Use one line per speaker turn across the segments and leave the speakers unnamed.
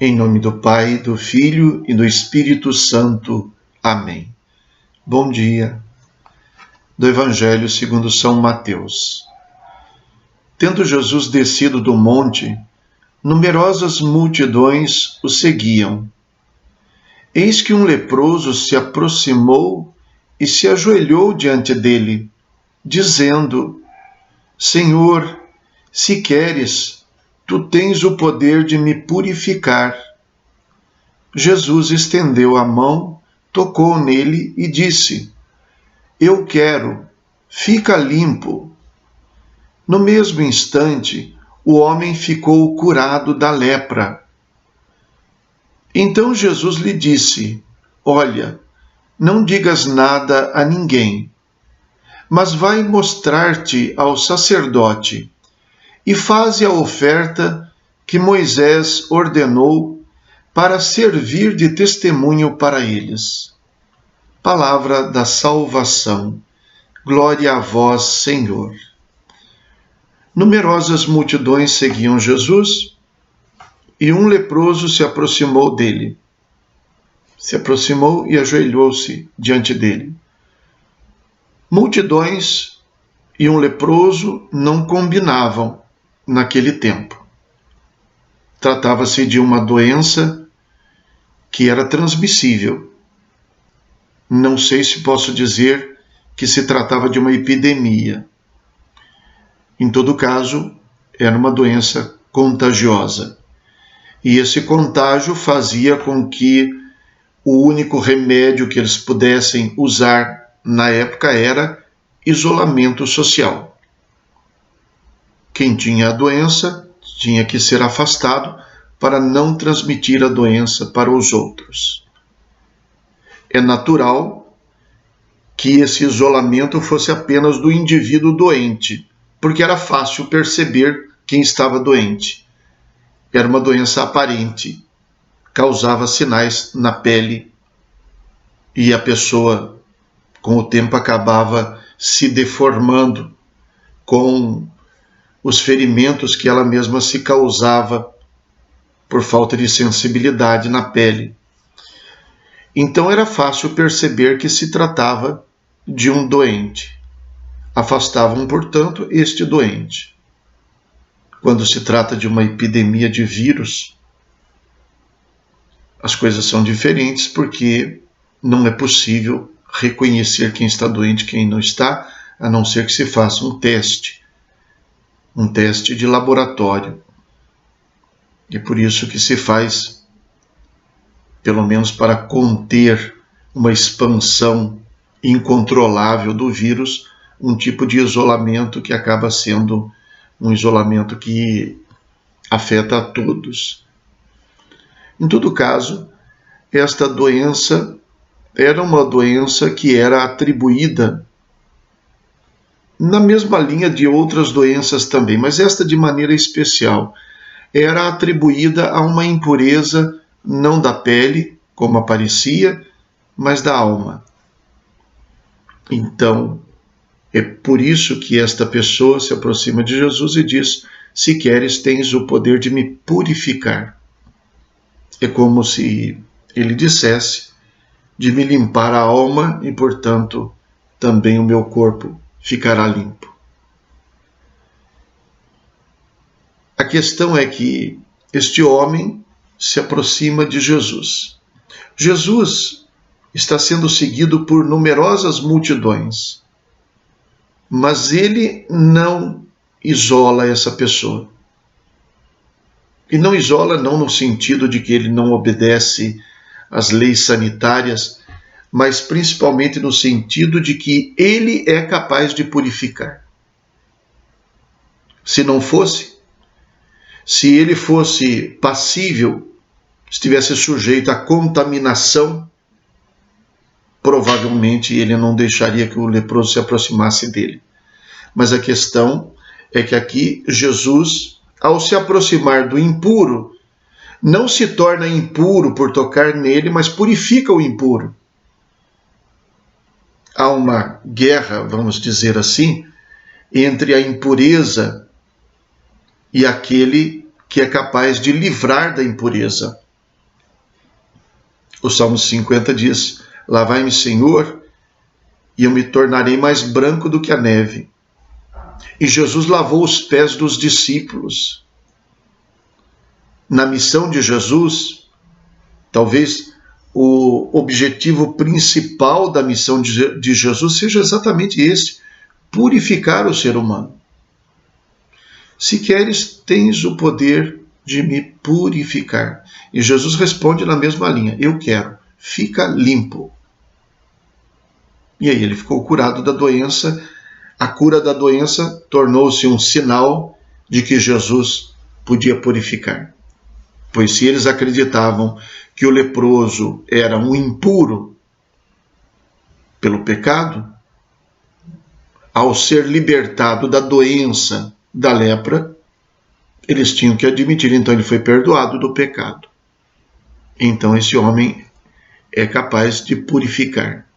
Em nome do Pai, do Filho e do Espírito Santo. Amém. Bom dia. Do Evangelho segundo São Mateus. Tendo Jesus descido do monte, numerosas multidões o seguiam. Eis que um leproso se aproximou e se ajoelhou diante dele, dizendo: Senhor, se queres, tu tens o poder de me purificar. Jesus estendeu a mão, tocou nele e disse: Eu quero, fica limpo. No mesmo instante, o homem ficou curado da lepra. Então Jesus lhe disse: Olha, não digas nada a ninguém, mas vai mostrar-te ao sacerdote e faze a oferta que Moisés ordenou para servir de testemunho para eles. Palavra da salvação. Glória a vós, Senhor. Numerosas multidões seguiam Jesus e um leproso se aproximou dele. Se aproximou e ajoelhou-se diante dele. Multidões e um leproso não combinavam naquele tempo. Tratava-se de uma doença que era transmissível. Não sei se posso dizer que se tratava de uma epidemia. Em todo caso, era uma doença contagiosa. E esse contágio fazia com que o único remédio que eles pudessem usar na época era isolamento social. Quem tinha a doença tinha que ser afastado para não transmitir a doença para os outros. É natural que esse isolamento fosse apenas do indivíduo doente, porque era fácil perceber quem estava doente. Era uma doença aparente, causava sinais na pele e a pessoa, com o tempo, acabava se deformando com os ferimentos que ela mesma se causava por falta de sensibilidade na pele. Então era fácil perceber que se tratava de um doente. Afastavam, portanto, este doente. Quando se trata de uma epidemia de vírus, as coisas são diferentes porque não é possível reconhecer quem está doente e quem não está, a não ser que se faça um teste de laboratório. E por isso que se faz, pelo menos para conter uma expansão incontrolável do vírus, um tipo de isolamento que acaba sendo um isolamento que afeta a todos. Em todo caso, esta doença era uma doença que era atribuída na mesma linha de outras doenças também, mas esta de maneira especial. Era atribuída a uma impureza não da pele, como aparecia, mas da alma. Então, é por isso que esta pessoa se aproxima de Jesus e diz: se queres, tens o poder de me purificar. É como se ele dissesse de me limpar a alma e, portanto, também o meu corpo ficará limpo. A questão é que este homem se aproxima de Jesus. Jesus está sendo seguido por numerosas multidões, mas ele não isola essa pessoa. E não isola não no sentido de que ele não obedece às leis sanitárias, mas principalmente no sentido de que ele é capaz de purificar. Se não fosse, se ele fosse passível, estivesse sujeito à contaminação, provavelmente ele não deixaria que o leproso se aproximasse dele. Mas a questão é que aqui Jesus, ao se aproximar do impuro, não se torna impuro por tocar nele, mas purifica o impuro. Há uma guerra, vamos dizer assim, entre a impureza e aquele que é capaz de livrar da impureza. O Salmo 50 diz: lavai-me, Senhor, e eu me tornarei mais branco do que a neve. E Jesus lavou os pés dos discípulos. Na missão de Jesus, talvez o objetivo principal da missão de Jesus seja exatamente esse: purificar o ser humano. Se queres, tens o poder de me purificar. E Jesus responde na mesma linha: eu quero, fica limpo. E aí ele ficou curado da doença. A cura da doença tornou-se um sinal de que Jesus podia purificar. Pois se eles acreditavam que o leproso era um impuro pelo pecado, ao ser libertado da doença da lepra, eles tinham que admitir, então ele foi perdoado do pecado. Então esse homem é capaz de purificar.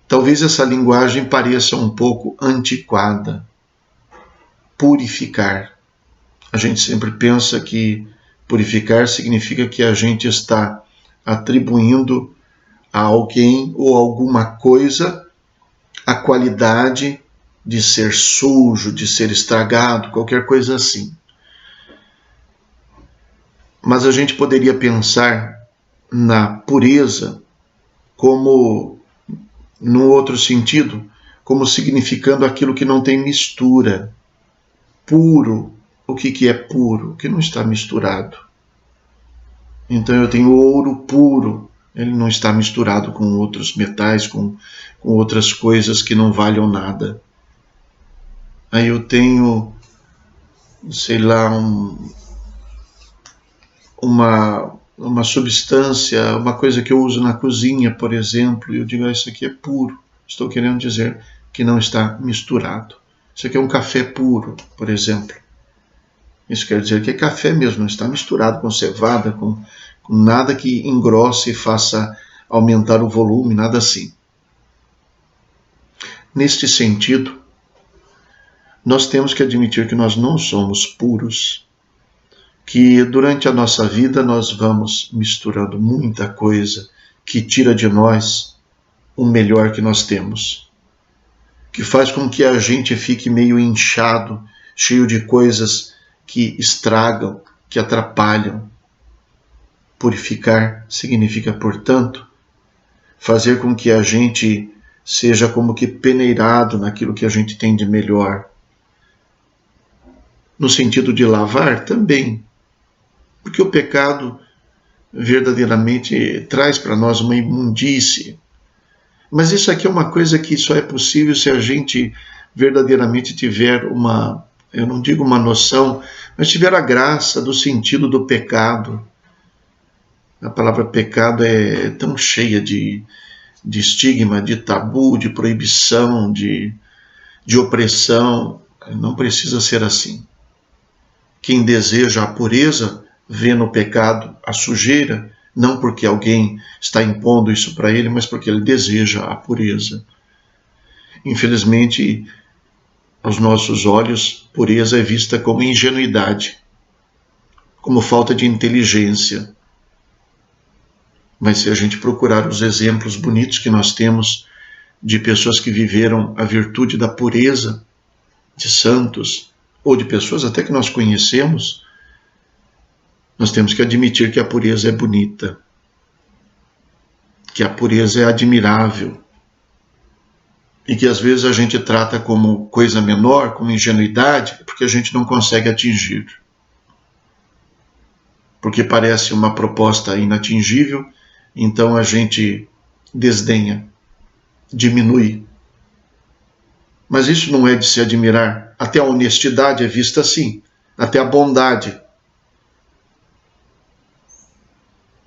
Talvez essa linguagem pareça um pouco antiquada. Purificar. A gente sempre pensa que purificar significa que a gente está atribuindo a alguém ou alguma coisa a qualidade de ser sujo, de ser estragado, qualquer coisa assim. Mas a gente poderia pensar na pureza como, num outro sentido, como significando aquilo que não tem mistura. Puro. O que é puro? O que não está misturado. Então eu tenho ouro puro. Ele não está misturado com outros metais, com outras coisas que não valham nada. Aí eu tenho, sei lá, uma substância, uma coisa que eu uso na cozinha, por exemplo, e eu digo, isso aqui é puro. Estou querendo dizer que não está misturado. Isso aqui é um café puro, por exemplo. Isso quer dizer que é café mesmo, não está misturado com cevada, com nada que engrosse e faça aumentar o volume, nada assim. Neste sentido, nós temos que admitir que nós não somos puros, que durante a nossa vida nós vamos misturando muita coisa que tira de nós o melhor que nós temos, que faz com que a gente fique meio inchado, cheio de coisas que estragam, que atrapalham. Purificar significa, portanto, fazer com que a gente seja como que peneirado naquilo que a gente tem de melhor. No sentido de lavar, também. Porque o pecado verdadeiramente traz para nós uma imundície. Mas isso aqui é uma coisa que só é possível se a gente verdadeiramente tiver uma, eu não digo uma noção, mas tiver a graça do sentido do pecado. A palavra pecado é tão cheia de estigma, de tabu, de proibição, de opressão. Não precisa ser assim. Quem deseja a pureza vê no pecado a sujeira, não porque alguém está impondo isso para ele, mas porque ele deseja a pureza. Infelizmente, aos nossos olhos, pureza é vista como ingenuidade, como falta de inteligência. Mas se a gente procurar os exemplos bonitos que nós temos de pessoas que viveram a virtude da pureza, de santos, ou de pessoas até que nós conhecemos, nós temos que admitir que a pureza é bonita, que a pureza é admirável, e que às vezes a gente trata como coisa menor, como ingenuidade, porque a gente não consegue atingir. Porque parece uma proposta inatingível, então a gente desdenha, diminui. Mas isso não é de se admirar. Até a honestidade é vista assim, até a bondade.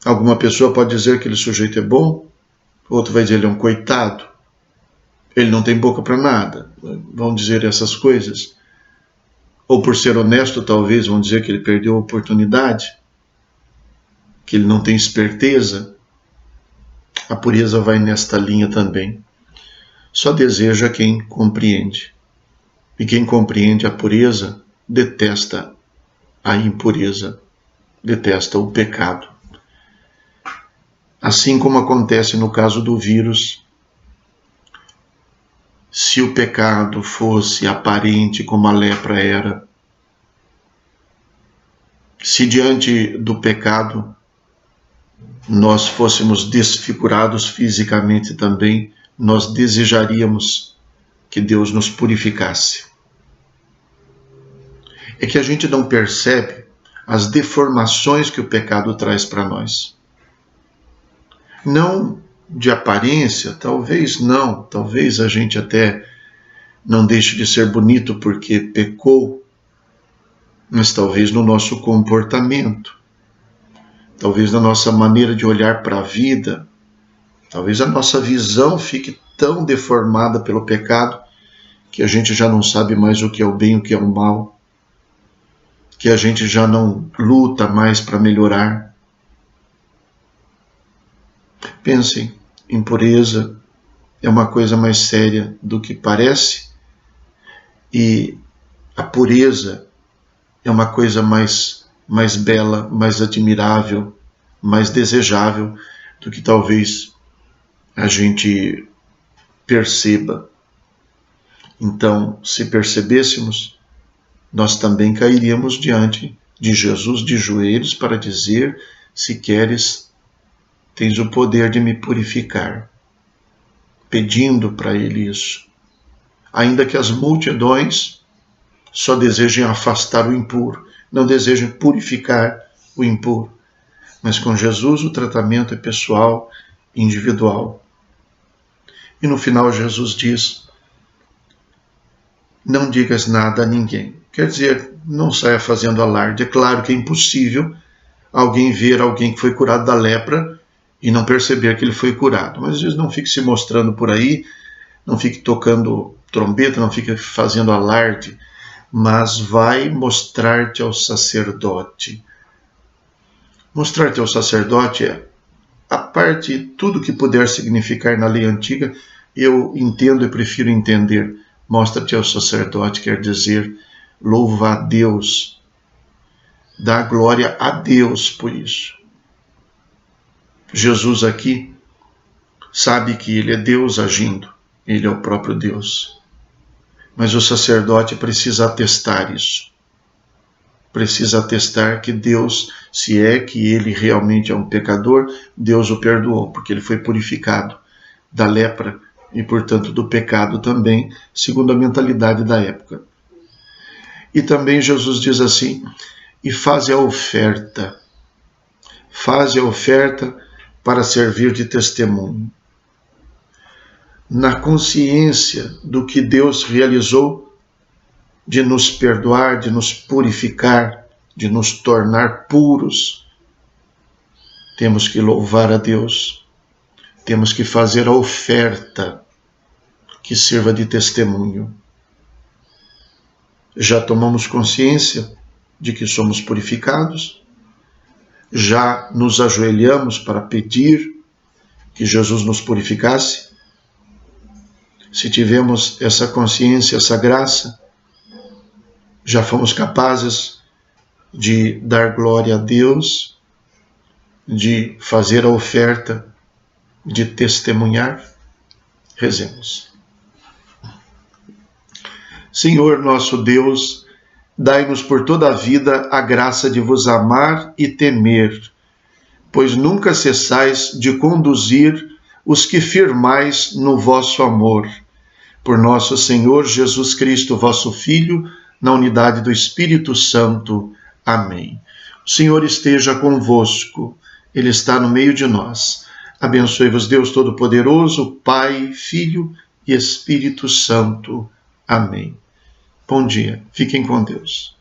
Alguma pessoa pode dizer que aquele sujeito é bom, outro vai dizer que ele é um coitado, ele não tem boca para nada, vão dizer essas coisas. Ou por ser honesto, talvez, vão dizer que ele perdeu a oportunidade, que ele não tem esperteza. A pureza vai nesta linha também. Só deseja quem compreende. E quem compreende a pureza detesta a impureza, detesta o pecado. Assim como acontece no caso do vírus, se o pecado fosse aparente como a lepra era, se diante do pecado nós fôssemos desfigurados fisicamente também, nós desejaríamos que Deus nos purificasse. É que a gente não percebe as deformações que o pecado traz para nós. Não de aparência, talvez não, talvez a gente até não deixe de ser bonito porque pecou, mas talvez no nosso comportamento, talvez na nossa maneira de olhar para a vida, talvez a nossa visão fique tão deformada pelo pecado que a gente já não sabe mais o que é o bem e o que é o mal, que a gente já não luta mais para melhorar. Pensem, impureza é uma coisa mais séria do que parece, e a pureza é uma coisa mais bela, mais admirável, mais desejável do que talvez a gente perceba. Então, se percebêssemos, nós também cairíamos diante de Jesus de joelhos para dizer: se queres, tens o poder de me purificar, pedindo para Ele isso. Ainda que as multidões só desejem afastar o impuro, não desejem purificar o impuro. Mas com Jesus o tratamento é pessoal, individual. E no final Jesus diz: não digas nada a ninguém. Quer dizer, não saia fazendo alarde. É claro que é impossível alguém ver alguém que foi curado da lepra e não perceber que ele foi curado. Mas às vezes não fique se mostrando por aí, não fique tocando trombeta, não fique fazendo alarde, mas vai mostrar-te ao sacerdote. Mostrar-te ao sacerdote é, a parte, tudo que puder significar na lei antiga, eu entendo e prefiro entender. Mostra-te ao sacerdote quer dizer louva a Deus, dá glória a Deus por isso. Jesus aqui sabe que Ele é Deus agindo, Ele é o próprio Deus. Mas o sacerdote precisa atestar isso. Precisa atestar que Deus, se é que ele realmente é um pecador, Deus o perdoou, porque ele foi purificado da lepra e, portanto, do pecado também, segundo a mentalidade da época. E também Jesus diz assim: e faze a oferta para servir de testemunho. Na consciência do que Deus realizou, de nos perdoar, de nos purificar, de nos tornar puros, temos que louvar a Deus, temos que fazer a oferta que sirva de testemunho. Já tomamos consciência de que somos purificados, já nos ajoelhamos para pedir que Jesus nos purificasse. Se tivemos essa consciência, essa graça, já fomos capazes de dar glória a Deus, de fazer a oferta, de testemunhar. Rezemos. Senhor nosso Deus, dai-nos por toda a vida a graça de vos amar e temer, pois nunca cessais de conduzir os que firmais no vosso amor. Por nosso Senhor Jesus Cristo, vosso Filho, na unidade do Espírito Santo. Amém. O Senhor esteja convosco, Ele está no meio de nós. Abençoe-vos Deus Todo-Poderoso, Pai, Filho e Espírito Santo. Amém. Bom dia, fiquem com Deus.